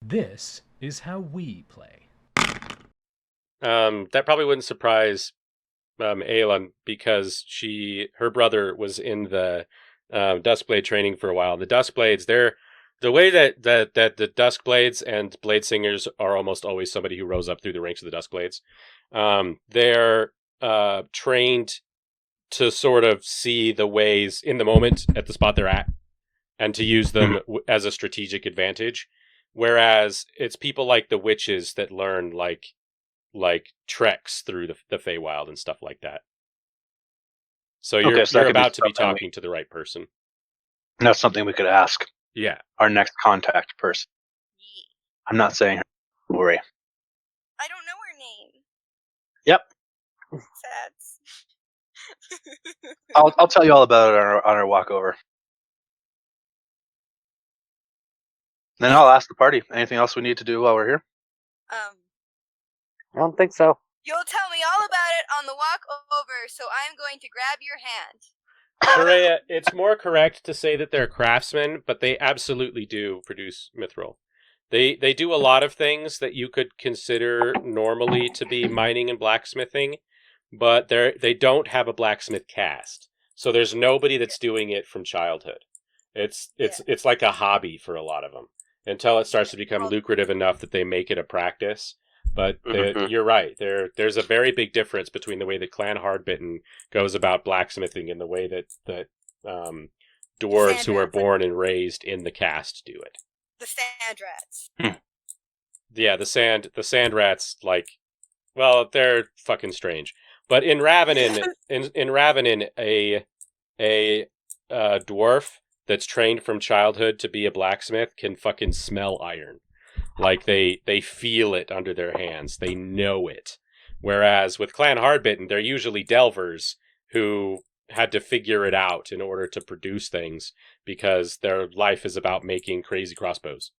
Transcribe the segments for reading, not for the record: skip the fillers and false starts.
This is how we play. That probably wouldn't surprise Aelin because her brother was in the Duskblade training for a while. The Duskblades, they're the way that the Duskblades and Blade Singers are almost always somebody who rose up through the ranks of the Duskblades. They're trained to sort of see the ways in the moment at the spot they're at and to use them as a strategic advantage. Whereas it's people like the witches that learn like treks through the Feywild and stuff like that. So Okay, so that you're could be about to be something talking to the right person. that's something we could ask Yeah. our next contact person. Ye- I'm not saying her. Don't worry. I don't know her name. Yep. Sads. I'll tell you all about it on our walk over. Then I'll ask the party. Anything else we need to do while we're here? I don't think so. You'll tell me all about it on the walk over, so I'm going to grab your hand. Soraya, it's more correct to say that they're craftsmen, but they absolutely do produce mithril. They do a lot of things that you could consider normally to be mining and blacksmithing, but they don't have a blacksmith caste. So there's nobody that's doing it from childhood. It's like a hobby for a lot of them until it starts to become lucrative enough that they make it a practice. But you're right. There's a very big difference between the way that Clan Hardbitten goes about blacksmithing and the way that dwarves who are born and raised in the caste do it. The sand rats. Yeah, the sand rats, well, they're fucking strange. But in Ravenin, in Ravenin, a dwarf that's trained from childhood to be a blacksmith can fucking smell iron. Like they feel it under their hands. They know it. Whereas with Clan Hardbitten, they're usually delvers who had to figure it out in order to produce things because their life is about making crazy crossbows.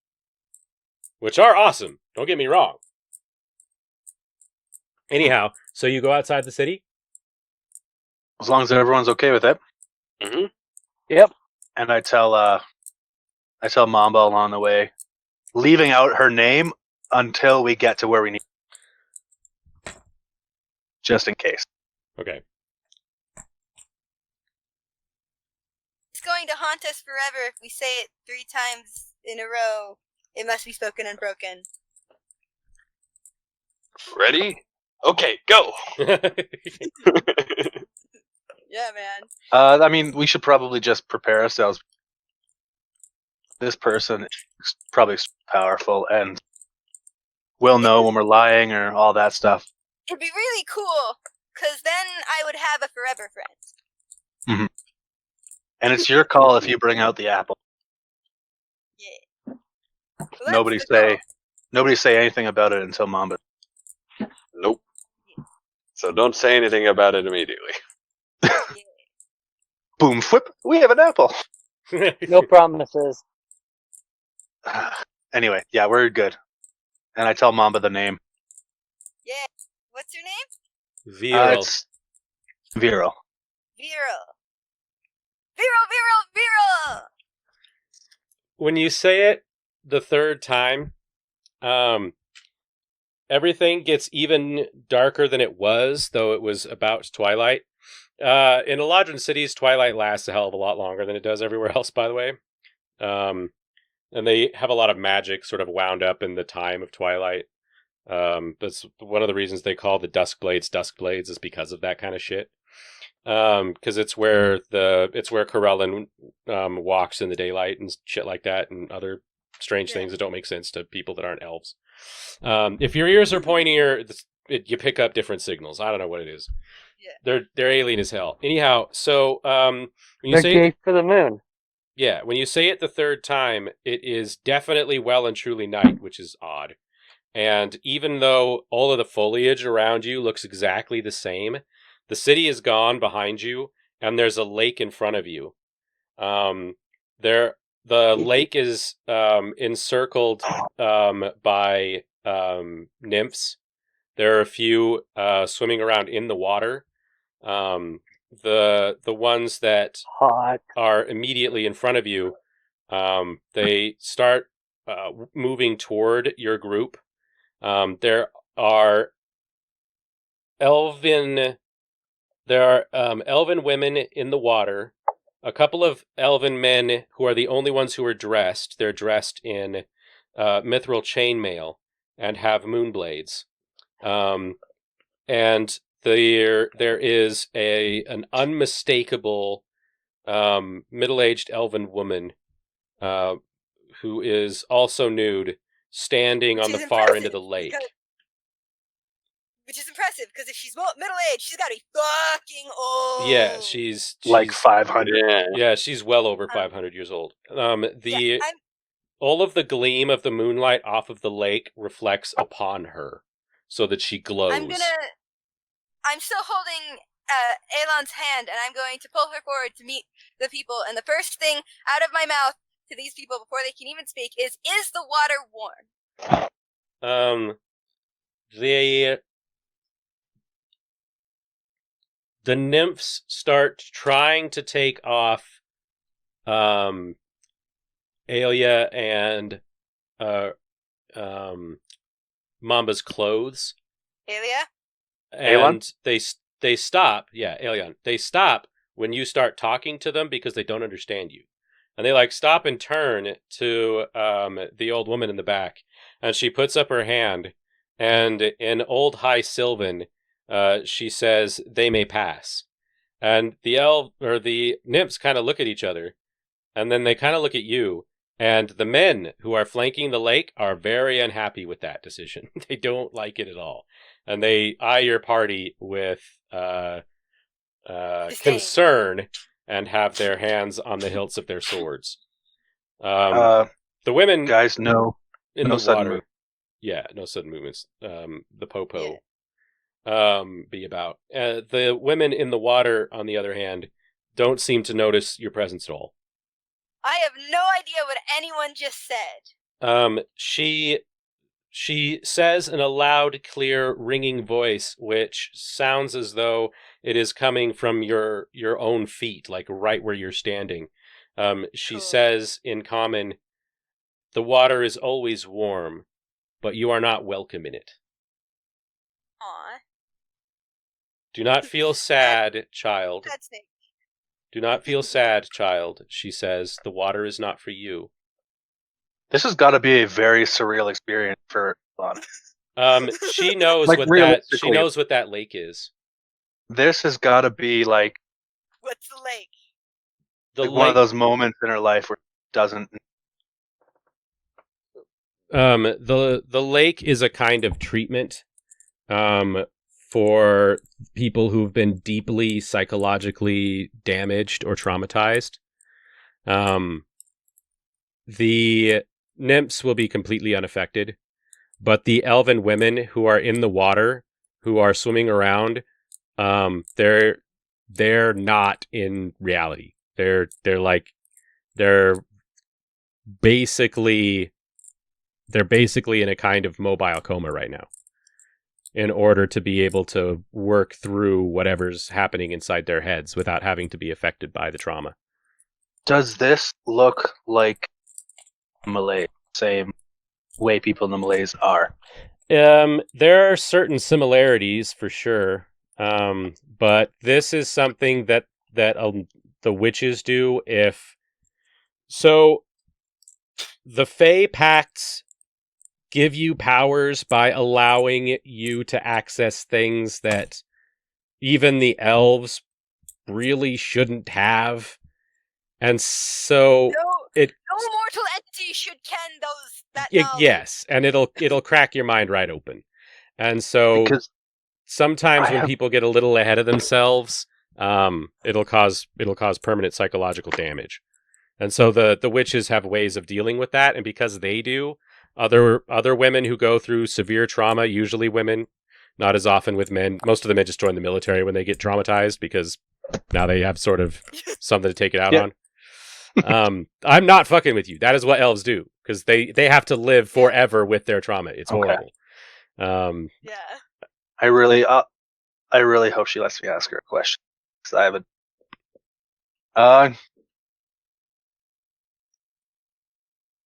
Which are awesome. Don't get me wrong. Anyhow, so you go outside the city? As long as everyone's okay with it. Mm-hmm. Yep. And I tell Mamba along the way, leaving out her name until we get to where we need, just in case. Okay. It's going to haunt us forever if we say it 3 times in a row. It must be spoken unbroken. Ready? Okay, go. Yeah, man. I mean, we should probably just prepare ourselves. This person is probably powerful and will know when we're lying or all that stuff. It'd be really cool, because then I would have a forever friend. Mm-hmm. And it's your call if you bring out the apple. Yeah. Well, Nobody say anything about it until Mamba. Nope. So don't say anything about it immediately. Yeah. Boom, flip, we have an apple. No promises. Anyway, yeah, we're good. And I tell Mamba the name. Yeah. What's your name? Viral. It's Viral. Viral. Viral. When you say it the third time, everything gets even darker than it was, though it was about twilight. In Eladrin cities, twilight lasts a hell of a lot longer than it does everywhere else, by the way. And they have a lot of magic sort of wound up in the time of twilight. That's one of the reasons they call the Duskblades is because of that kind of shit. Because it's where Corellin walks in the daylight and shit like that, and other strange things that don't make sense to people that aren't elves. If your ears are pointier, you pick up different signals. I don't know what it is. Yeah. They're alien as hell. Anyhow, so when you They're say gay for the moon. yeah, when you say it the third time, it is definitely well and truly night, which is odd. And even though all of the foliage around you looks exactly the same, the city is gone behind you, and there's a lake in front of you. The lake is encircled by nymphs. There are a few swimming around in the water. The ones that Hot. are immediately in front of you, they start moving toward your group. There are elven women in the water, a couple of elven men who are the only ones who are dressed. They're dressed in mithril chainmail and have moonblades. And there is an unmistakable middle-aged elven woman who is also nude, standing on the far end of the lake. Which is impressive, because if she's middle-aged, she's got to be fucking old. Yeah, she's like 500. Yeah, she's well over 500 years old. Yeah, all of the gleam of the moonlight off of the lake reflects upon her, so that she glows. I'm still holding Elon's hand, and I'm going to pull her forward to meet the people. And the first thing out of my mouth to these people before they can even speak is the water warm? The nymphs start trying to take off Aelia and Mamba's clothes. Aelia? And they stop. Yeah, Aelion. They stop when you start talking to them because they don't understand you. And they stop and turn to the old woman in the back, and she puts up her hand, and in old High Sylvan, she says, "They may pass." And the nymphs kind of look at each other, and then they kind of look at you, and the men who are flanking the lake are very unhappy with that decision. They don't like it at all, and they eye your party with concern and have their hands on the hilts of their swords. The women, guys, no in no the sudden water. move. Yeah, no sudden movements. The popo. Be about. The women in the water, on the other hand, don't seem to notice your presence at all. I have no idea what anyone just said. She says in a loud, clear, ringing voice, which sounds as though it is coming from your own feet, like right where you're standing. She Cool. says in common, "The water is always warm, but you are not welcome in it. Aw. Do not feel sad, child. That's Nick. Do not feel sad, child," she says. "The water is not for you." This has got to be a very surreal experience for Lana. She knows Like, what realistically, what that lake is. This has got to be like What's the lake? The one of those moments in her life where it doesn't. The lake is a kind of treatment for people who've been deeply psychologically damaged or traumatized. The nymphs will be completely unaffected, but the elven women who are in the water, who are swimming around, they're not in reality. They're basically in a kind of mobile coma right now, in order to be able to work through whatever's happening inside their heads without having to be affected by the trauma. Does this look like Malay? Same way people in the Malays are. There are certain similarities for sure, but this is something that the witches do. The Fae Pacts give you powers by allowing you to access things that even the elves really shouldn't have. And so No mortal entity should ken that knowledge. Yes, and it'll crack your mind right open. And so Because sometimes when people get a little ahead of themselves, it'll cause permanent psychological damage. And so the witches have ways of dealing with that, and because they do, other women who go through severe trauma, usually women, not as often with men. Most of the men just join the military when they get traumatized because now they have sort of something to take it out on. I'm not fucking with you. That is what elves do, because they have to live forever with their trauma. It's horrible. Yeah. I really hope she lets me ask her a question, because I haven't.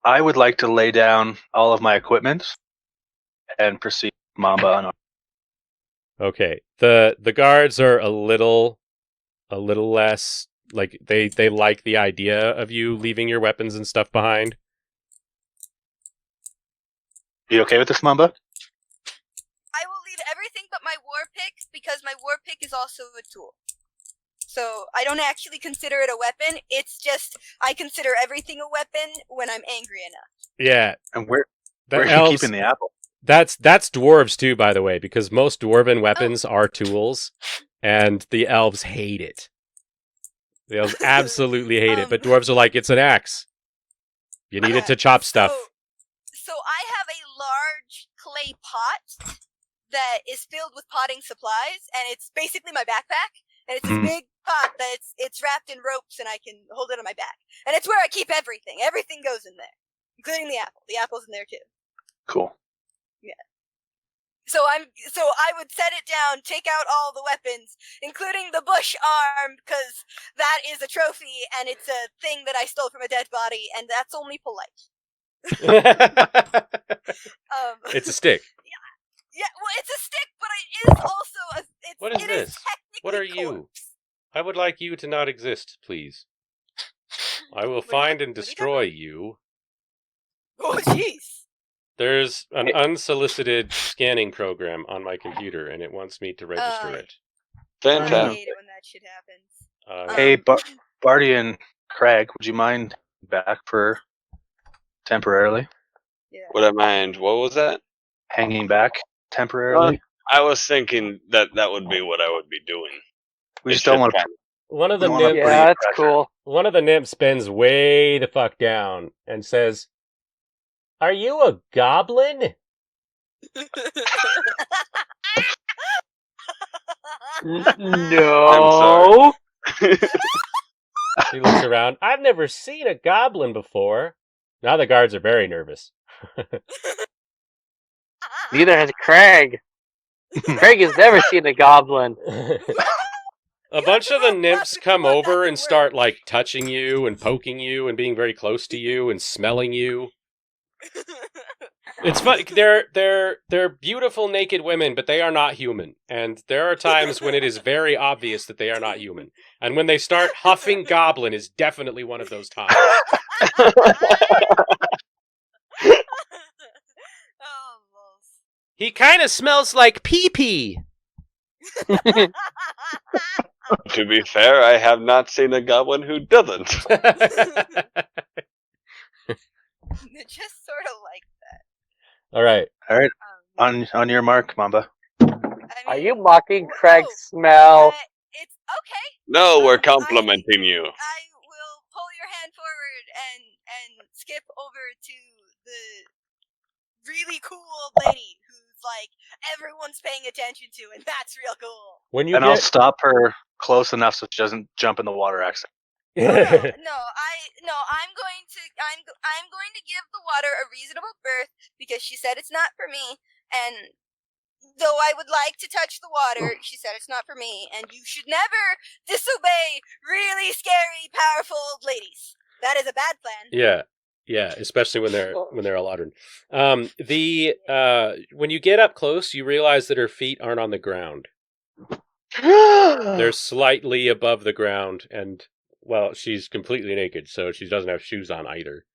I would like to lay down all of my equipment and proceed Mamba on. Okay. The guards are a little less like they like the idea of you leaving your weapons and stuff behind. You okay with this, Mamba? I will leave everything but my war pick because my war pick is also a tool. So I don't actually consider it a weapon. It's just I consider everything a weapon when I'm angry enough. Yeah. And where The are you elves, keeping the apple? That's dwarves too, by the way, because most dwarven weapons are tools, and the elves hate it. The elves absolutely hate it, but dwarves are like, it's an axe. You need it to chop stuff. So I have a large clay pot that is filled with potting supplies, and it's basically my backpack. And it's this big pot that it's wrapped in ropes, and I can hold it on my back. And it's where I keep everything. Everything goes in there, including the apple. The apple's in there too. Cool. Yeah. So I would set it down, take out all the weapons, including the bush arm, because that is a trophy, and it's a thing that I stole from a dead body, and that's only polite. It's a stick. Yeah, well, it's a stick, but it is also a. What is this? What are you? Corpse. I would like you to not exist, please. I will find and destroy you. Oh, jeez. There's an unsolicited scanning program on my computer, and it wants me to register it. I Fantastic. hate it when that shit happens. Hey, Barty and Craig, would you mind back for temporarily? Yeah. Would I mind? What was that? Hanging back temporarily? I was thinking that would be what I would be doing. We just don't want to. One of the We don't wanna nymphs, put Yeah, any that's pressure. cool. one of the nymphs bends way the fuck down and says, "Are you a goblin?" No. He looks around. I've never seen a goblin before. Now the guards are very nervous. Neither has Craig. Craig has never seen a goblin. A bunch of the nymphs come over and start like touching you and poking you and being very close to you and smelling you. It's fun. They're beautiful naked women, but they are not human. And there are times when it is very obvious that they are not human. And when they start huffing goblin is definitely one of those times. Oh, balls. He kind of smells like pee-pee. To be fair, I have not seen a goblin who doesn't. It's just sort of like All right. All right, on your mark, Mamba. Are you mocking Craig's smell? It's okay. No, we're complimenting you. I will pull your hand forward and skip over to the really cool old lady who's like everyone's paying attention to, and that's real cool. When you And I'll get stop her close enough so she doesn't jump in the water accident. I'm going to give the water a reasonable berth because she said it's not for me, and though I would like to touch the water, she said it's not for me, and you should never disobey really scary, powerful old ladies. That is a bad plan. Yeah, especially when they're Eladrin. When you get up close, you realize that her feet aren't on the ground. They're slightly above the ground, and well, she's completely naked, so she doesn't have shoes on either.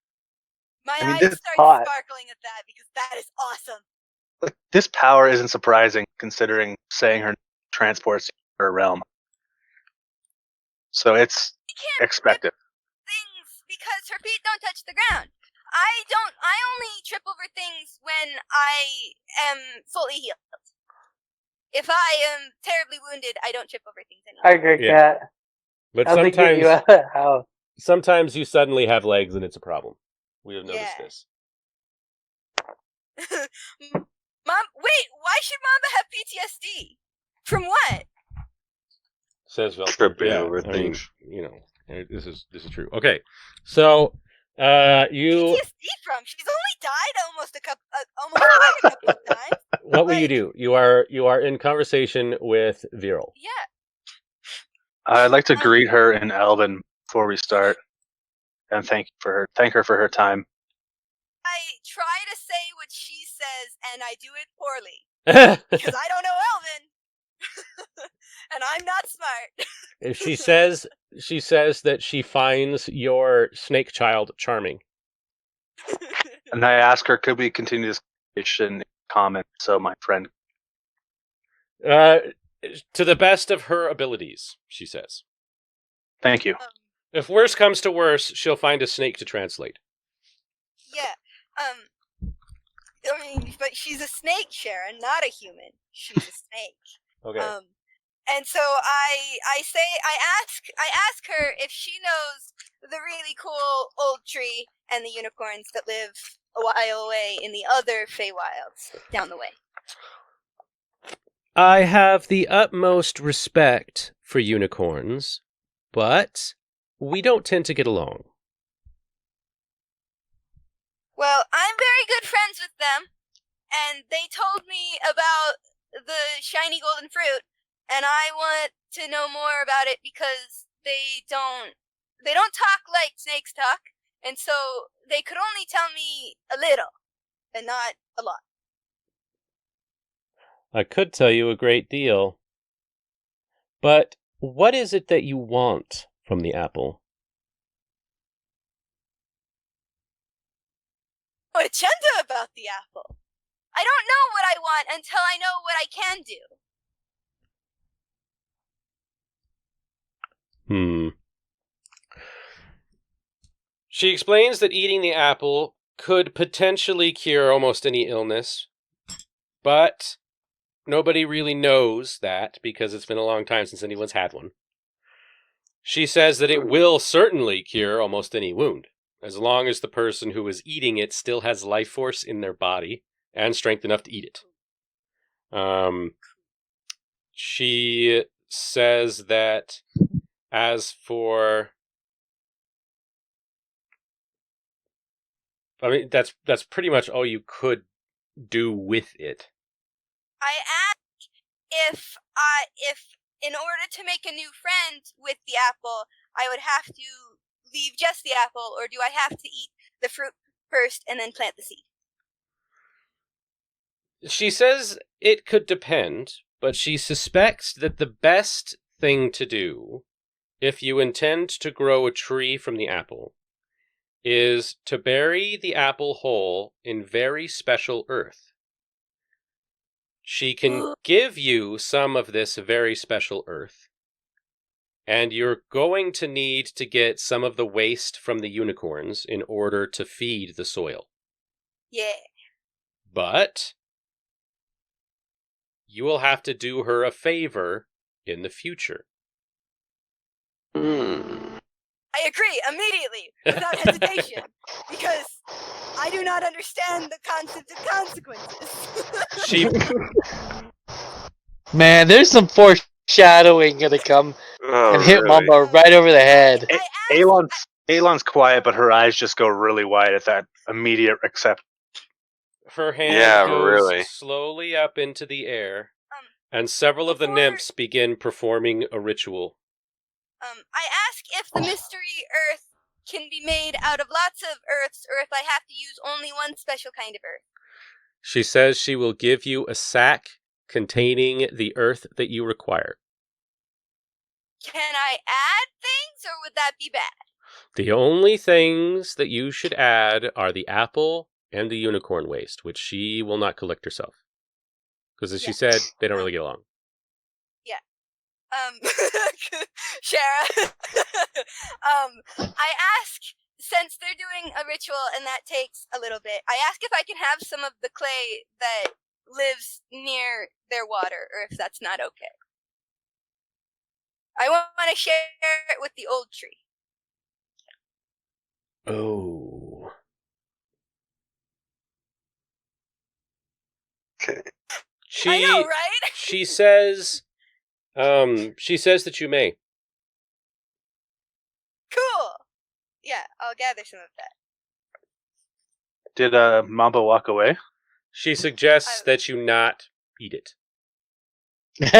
My I mean, eyes this start hot. sparkling at that because that is awesome. This power isn't surprising considering saying her transports her realm. So it's You can't expected. things because her feet don't touch the ground. I only trip over things when I am fully healed. If I am terribly wounded, I don't trip over things anymore. I agree, Yeah. Cat. But How's it get you out of the house? sometimes you suddenly have legs, and it's a problem. We have noticed Yeah. this. Mom, wait, why should Mamba have PTSD? From what? Says Velcro. Tripping over things. This is true. Okay, so you. PTSD from? She's only died almost a couple of times. What will you do? You are in conversation with Viral. Yeah. I'd like to greet her in Elven before we start, and thank her for her time. says, and I do it poorly. Because I don't know Elven. And I'm not smart. She says that she finds your snake child charming. And I ask her, could we continue this conversation in comment so my friend... To the best of her abilities, she says. Thank you. If worse comes to worse, she'll find a snake to translate. Yeah. I mean, but she's a snake, Sharon, not a human. She's a snake. Okay. And so I ask her if she knows the really cool old tree and the unicorns that live a while away in the other Feywilds down the way. I have the utmost respect for unicorns, but we don't tend to get along. Well, I'm very good friends with them, and they told me about the shiny golden fruit, and I want to know more about it because they don't talk like snakes talk, and so they could only tell me a little, and not a lot. I could tell you a great deal. But what is it that you want from the apple? Agenda about the apple. I don't know what I want until I know what I can do. She explains that eating the apple could potentially cure almost any illness, but nobody really knows that because it's been a long time since anyone's had one. She says that it will certainly cure almost any wound, as long as the person who is eating it still has life force in their body and strength enough to eat it. She says that as for... I mean, that's pretty much all you could do with it. I ask if in order to make a new friend with the apple, I would have to leave just the apple, or do I have to eat the fruit first and then plant the seed? She says it could depend, but she suspects that the best thing to do, if you intend to grow a tree from the apple, is to bury the apple whole in very special earth. She can give you some of this very special earth, and you're going to need to get some of the waste from the unicorns in order to feed the soil. Yeah. But you will have to do her a favor in the future. I agree immediately, without hesitation, because I do not understand the concept of consequences. She Man, there's some foreshadowing gonna come and hit really? Mamba right over the head. Alon's quiet, but her eyes just go really wide at that immediate accept. Her hand Yeah, goes really. slowly up into the air, and several of the nymphs begin performing a ritual. I ask if the mystery earth can be made out of lots of earths, or if I have to use only one special kind of earth. She says she will give you a sack containing the earth that you require. Can I add things, or would that be bad? The only things that you should add are the apple and the unicorn waste, which she will not collect herself. Because as she said, they don't really get along. Shara, I ask, since they're doing a ritual and that takes a little bit, I ask if I can have some of the clay that lives near their water, or if that's not okay. I want to share it with the old tree. Oh. Okay. I know, right? She says that you may. Cool. Yeah, I'll gather some of that. Did Mamba walk away? She suggests that you not eat it. No, it's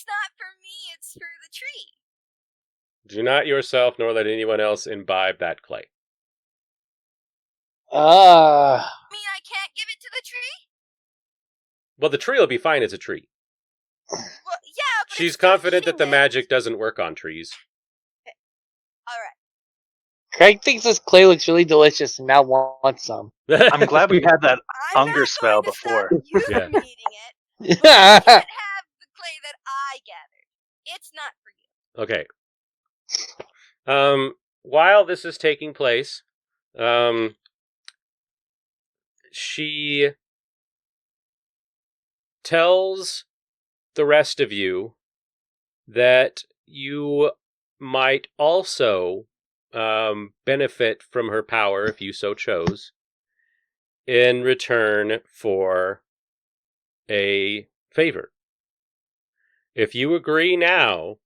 not for me, it's for the tree. Do not yourself nor let anyone else imbibe that clay. Well, the tree will be fine as a tree. Well, yeah, but She's it's still confident that the human. magic doesn't work on trees. All right. Craig thinks this clay looks really delicious and now wants some. I'm glad we had that I'm hunger not spell going to stop before. you Yeah. from eating it. But you can't have the clay that I gathered. It's not for you. Okay. While this is taking place, she tells the rest of you that you might also benefit from her power if you so chose in return for a favor. If you agree now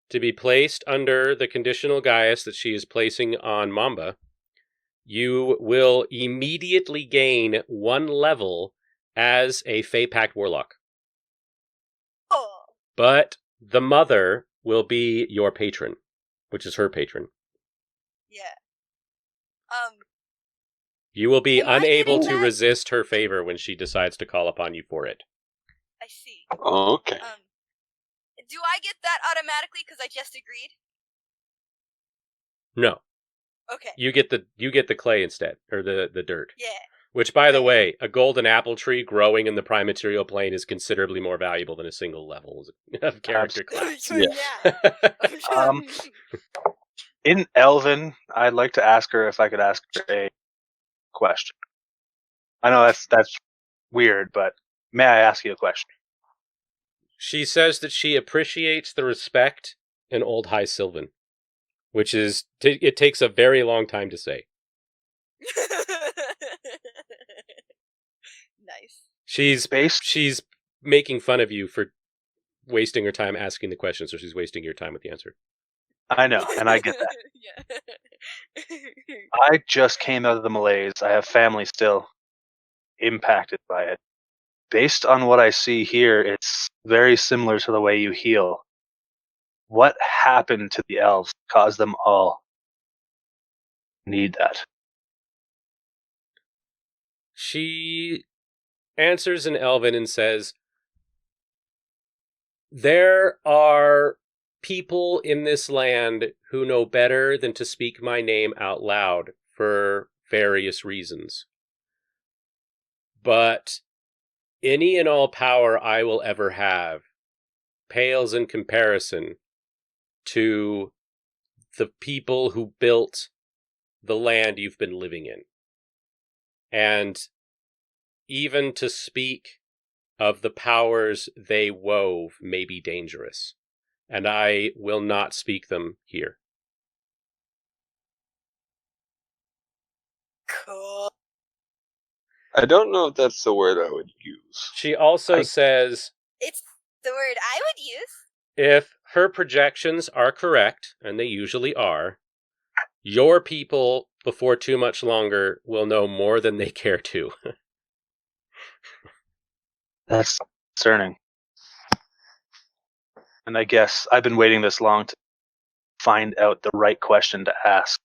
to be placed under the conditional Gaius that she is placing on Mamba, you will immediately gain 1 level as a Fey Pact Warlock. Oh, But the mother will be your patron, which is her patron. yeah. You will be Am I unable getting to that? resist her favor when she decides to call upon you for it. I see. Oh, okay. Do I get that automatically because I just agreed? No, Okay. you get the clay instead, or the dirt. Yeah. Which, by the Right. way, a golden apple tree growing in the prime material plane is considerably more valuable than a single level of character class. Yeah. In Elven, I'd like to ask her if I could ask her a question. I know that's weird, but may I ask you a question? She says that she appreciates the respect in Old High Sylvan, which is it takes a very long time to say. Nice. She's making fun of you for wasting her time asking the question, so she's wasting your time with the answer. I know, and I get that. Yeah. I just came out of the malaise. I have family still impacted by it. Based on what I see here, it's very similar to the way you heal. What happened to the elves caused them all need that? She answers in Elven and says, "There are people in this land who know better than to speak my name out loud for various reasons. But any and all power I will ever have pales in comparison to the people who built the land you've been living in. And even to speak of the powers they wove may be dangerous, and I will not speak them here." Cool. I don't know if that's the word I would use. She also says, It's the word I would use. if her projections are correct, and they usually are, your people, before too much longer, will know more than they care to. That's concerning. And I guess I've been waiting this long to find out the right question to ask.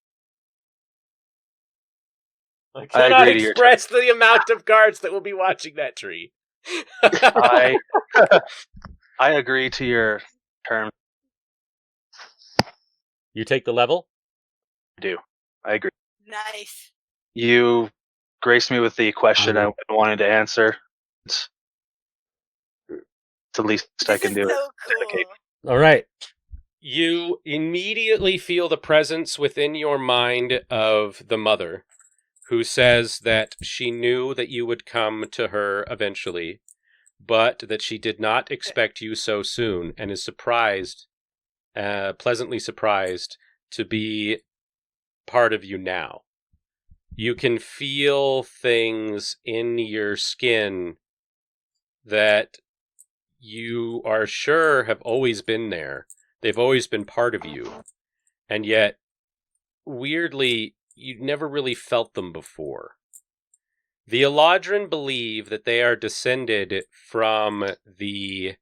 I cannot agree to your express the amount of guards that will be watching that tree. I agree to your terms. You take the level? I do. I agree. Nice. You graced me with the question I wanted to answer. It's the least I This can is do. so Okay. cool. All right. You immediately feel the presence within your mind of the mother, who says that she knew that you would come to her eventually, but that she did not expect you so soon, and is surprised, pleasantly surprised, to be part of you now. You can feel things in your skin that you are sure have always been there. They've always been part of you. And yet, weirdly, you'd never really felt them before. The Eladrin believe that they are descended from the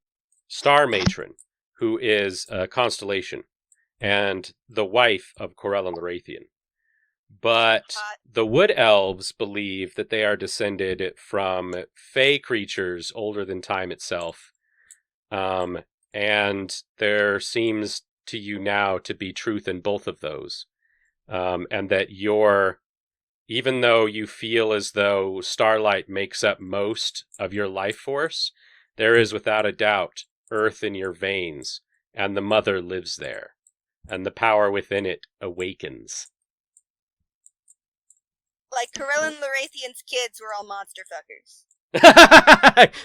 Star Matron, who is a constellation, and the wife of Corellin the Wraithian. but Hot. the wood elves believe that they are descended from fey creatures older than time itself. And there seems to you now to be truth in both of those. And that even though you feel as though starlight makes up most of your life force, there is without a doubt earth in your veins, and the mother lives there, and the power within it awakens. Like Corellin Larathian's kids were all monster fuckers.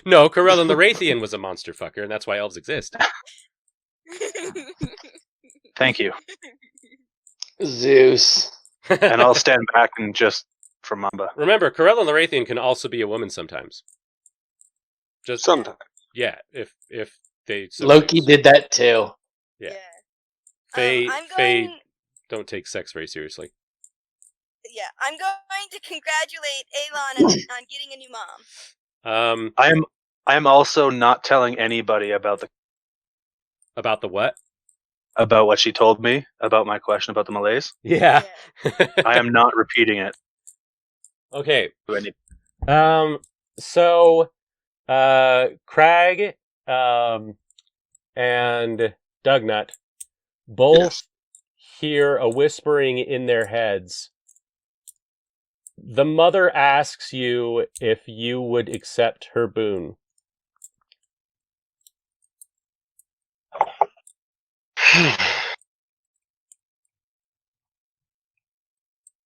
No, Corellin the Raytheon was a monster fucker, and that's why elves exist. Thank you. Zeus. And I'll stand back and just for Mamba. Remember, Corellin the Raytheon can also be a woman sometimes. Just Sometimes. yeah, if they so Loki choose. did that too. Yeah. I'm Fae going. don't take sex very seriously. Yeah, I'm going to congratulate Elon on getting a new mom. I am also not telling anybody about About the what? what she told me about my question about the Malays. Yeah. I am not repeating it Okay. to any. So, Crag, and Dugnut both Yes. hear a whispering in their heads. The mother asks you if you would accept her boon.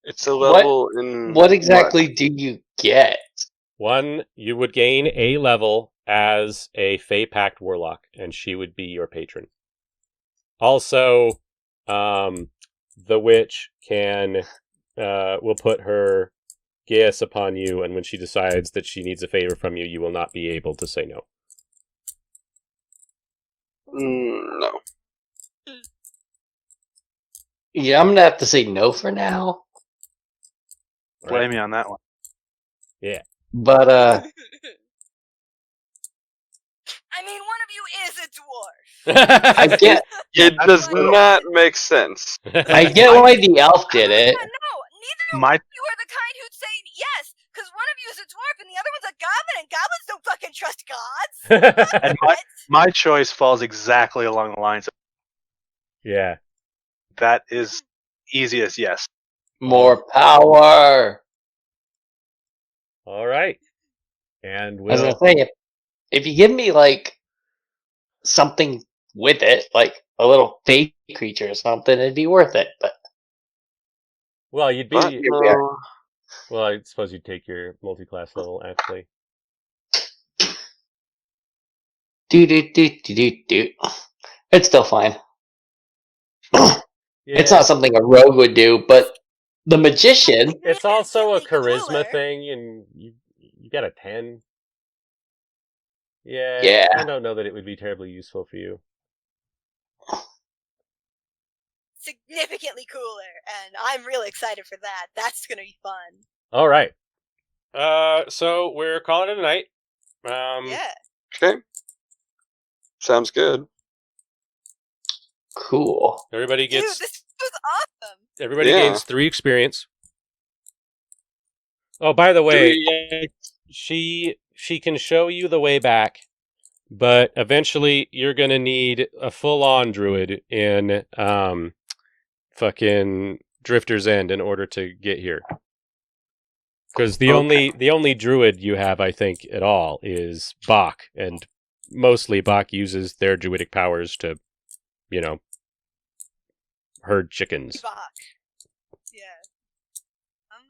It's a level in What exactly do you get? One, you would gain a level as a Fey Pact Warlock, and she would be your patron. Also, the witch will put her Gaius upon you, and when she decides that she needs a favor from you, you will not be able to say no. No. Yeah, I'm gonna have to say no for now. Blame me on that one. But I mean, one of you is a dwarf. I get It that's does little. not make sense. I get why the elf did it. No, neither My of you are the kind who'd say yes, because one of you is a dwarf and the other one's a goblin, and goblins don't fucking trust gods. and What? my choice falls exactly along the lines of Yeah. that is easiest yes. More power. All right. And I was we'll... gonna say, if you give me like something with it, like a little fake creature or something, it'd be worth it. But Well, you'd But, be... no. Well, I suppose you'd take your multi-class level, actually. do. It's still fine. Yeah. It's not something a rogue would do, but the magician. It's also a Significantly charisma cooler. thing, and you got a 10. Yeah, Yeah. I don't know that it would be terribly useful for you. Significantly cooler, and I'm really excited for that. That's gonna be fun. All right. So we're calling it a night. Yeah. Okay. Sounds good. Cool. Everybody Dude, gets... this was awesome. Everybody Yeah. gains 3 experience. Oh, by the way, she can show you the way back, but eventually you're gonna need a full-on druid in fucking Drifter's End in order to get here. Because the only druid you have, I think, at all is Bach, and mostly Bach uses their druidic powers to, herd chickens. Fuck. Yeah.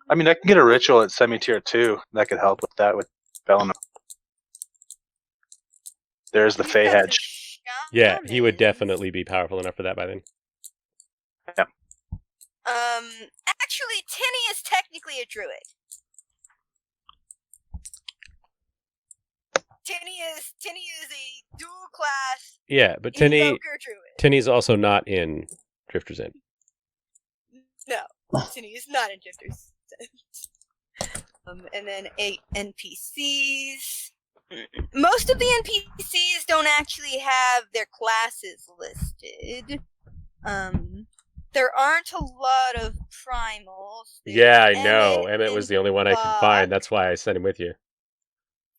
I mean, I can get a ritual at semi-tier 2 that could help with that with Bellinum. There's the He's Fey got some hedge. Yeah, he would shamans. definitely be powerful enough for that by then. Actually, Tinny is technically a druid. Tinny is a dual class Yeah, but Tinny invoker druid. Tinny's also not in Drifter's End. No, Tinny is not in Drifters. And then 8 NPCs. Most of the NPCs don't actually have their classes listed. there aren't a lot of primals. Yeah, I There's know. Emmett and was the only one I could Bach. find. That's why I sent him with you.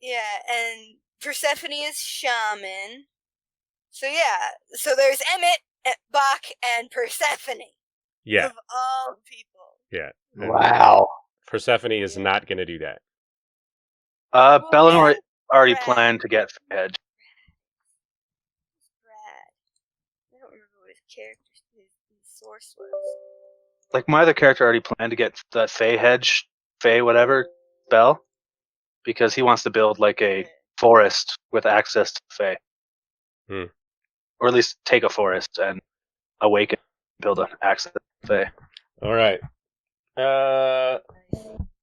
Yeah, and Persephone is shaman. So yeah, so there's Emmett, Bach, and Persephone. Yeah, Of all people. yeah. And Wow. Persephone is Yeah. not going to do that. Well, Bellinor and already Brad. planned to get Edge. Brad. I don't remember what his character, his source was. Like my other character already planned to get the Fey Hedge, Fey whatever spell, because he wants to build like a forest with access to the Fey. Hmm. Or at least take a forest and awaken, build an access to the Fey. All right.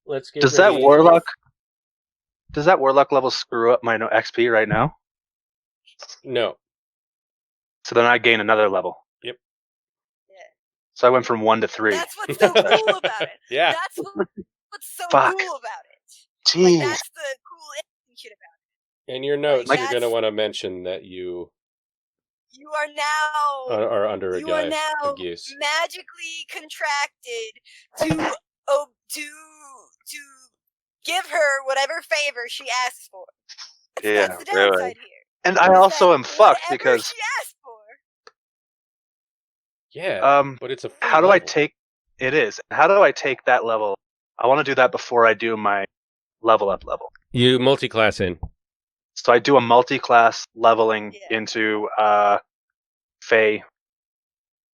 Let's get Does ready. that warlock level screw up my XP right now? No. So then I gain another level. Yep. Yeah. So I went from 1 to 3. That's what's so cool about it. Yeah. That's what's so Fuck. cool about it. Jeez. Like, that's the cool shit about In your notes, Like, you're going to that's- want to mention that you it. You are now are under a you are guise. now A geese. magically contracted to give her whatever favor she asks for. Yeah, That's the downside really. here. And I is also that am fucked whatever because she asks for. Yeah, but it's a free how do I level. take it is. How do I take that level? I want to do that before I do my level up level. You multi-class in. So I do a multi-class leveling Yeah. into Fey.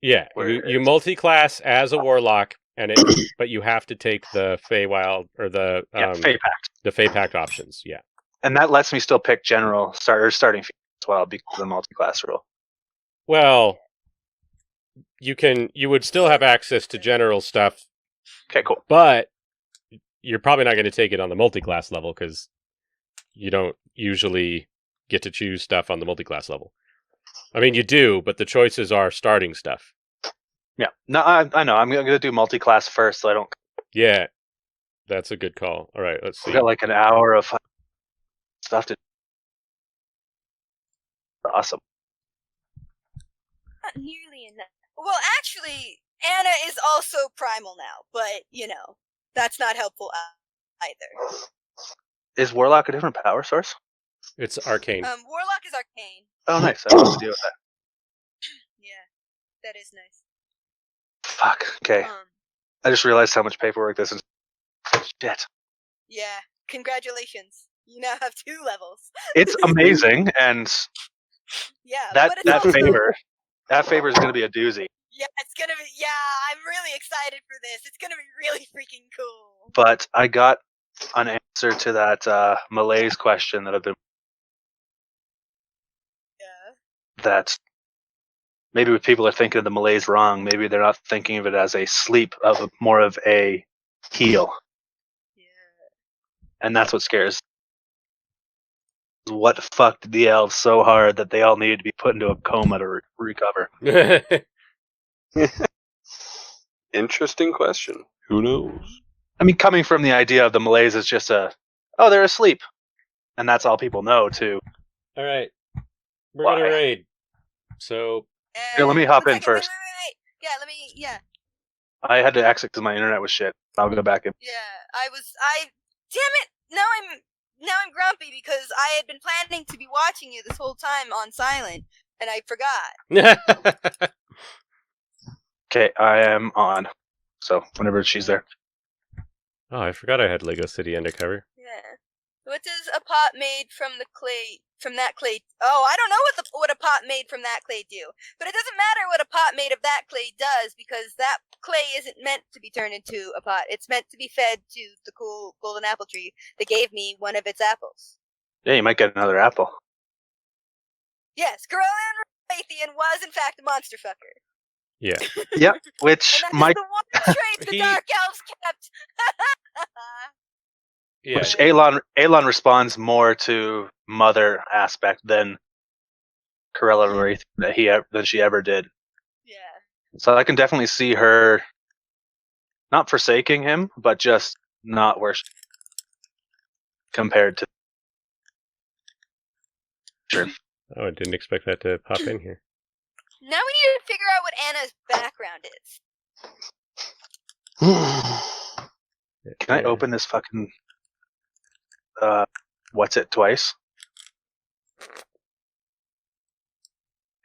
Yeah, Where you is- multi-class as a warlock, but you have to take the Feywild or the Fey Pact. the Fey Pact options. Yeah. And that lets me still pick general starting feat as well because of the multi-class rule. Well, you would still have access to general stuff, Okay, cool. but you're probably not going to take it on the multi-class level because you don't usually get to choose stuff on the multi-class level. I mean, you do, but the choices are starting stuff. Yeah. No, I know. I'm going to do multi-class first so I don't... Yeah, that's a good call. All right, let's see. We got like an hour of stuff to... Awesome. Not nearly enough. Well, actually, Anna is also primal now, but, that's not helpful either. Is Warlock a different power source? It's arcane. Warlock is arcane. Oh, nice. I don't have to deal with that. Yeah, that is nice. Fuck. Okay. I just realized how much paperwork this is. Shit. Yeah, congratulations. You now have 2 levels. It's amazing, and Yeah, that but it's also, favor is going to be a doozy. Yeah, it's gonna be. Yeah, I'm really excited for this. It's gonna be really freaking cool. But I got an answer to that Malaise question that I've been... Yeah. That maybe people are thinking of the Malaise wrong. Maybe they're not thinking of it as a sleep, more of a heal. Yeah. And that's what scares. What fucked the elves so hard that they all needed to be put into a coma to recover? Interesting question. Who knows? I mean, coming from the idea of the Malaise as just they're asleep. And that's all people know, too. All right, we're Why? gonna raid. So Here, let me hop 1 in second, first. Wait. Yeah, let me. Yeah. I had to exit because my internet was shit. I'll go back in. Yeah, damn it! Now I'm grumpy because I had been planning to be watching you this whole time on silent, and I forgot. Okay, I am on. So, whenever she's there. Oh, I forgot I had Lego City Undercover. Yeah. What does a pot made from that clay? Oh, I don't know what a pot made from that clay do. But it doesn't matter what a pot made of that clay does because that clay isn't meant to be turned into a pot. It's meant to be fed to the cool golden apple tree that gave me one of its apples. Yeah, you might get another apple. Yes, Corellian Rathian was in fact a monster fucker. Yeah. Yep, which And that is might... the one trait the Dark Elves kept. Yeah. Which Elon responds more to mother aspect than Corella Wraith than she ever did. Yeah. So I can definitely see her not forsaking him, but just not worship compared to. Sure. Oh, I didn't expect that to pop in here. Now we need to figure out what Anna's background is. Can I open this fucking what's it twice?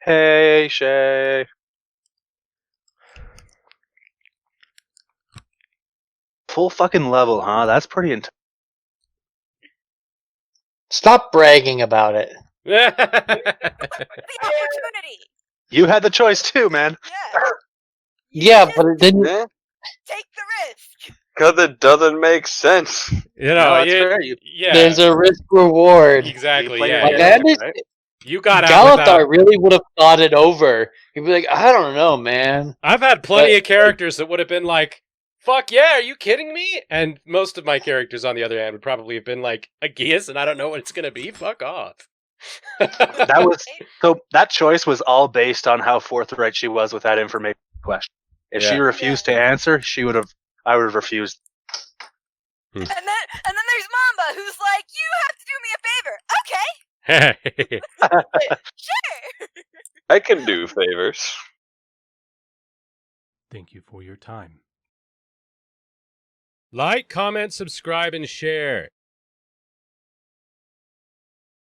Hey Shay. Full fucking level, huh? That's pretty intense. Stop bragging about it. The opportunity. You had the choice too, man. Yeah. Yeah, but it didn't. Yeah, Take the risk. because it doesn't make sense. You know, No, that's fair. yeah, There's a risk reward. exactly. You play Yeah, your Like, game, I understand. right? you got out without. Galathar really would have thought it over. He'd be like, I don't know, man. I've had plenty But- of characters that would have been like, "Fuck yeah, are you kidding me?" And most of my characters, on the other hand, would probably have been like, "A guess, and I don't know what it's gonna be. Fuck off." That was so. That choice was all based on how forthright she was with that information question. If she Yeah. refused to answer, I would have refused. And then there's Mamba, who's like, "You have to do me a favor." Okay, sure. I can do favors. Thank you for your time. Like, comment, subscribe, and share.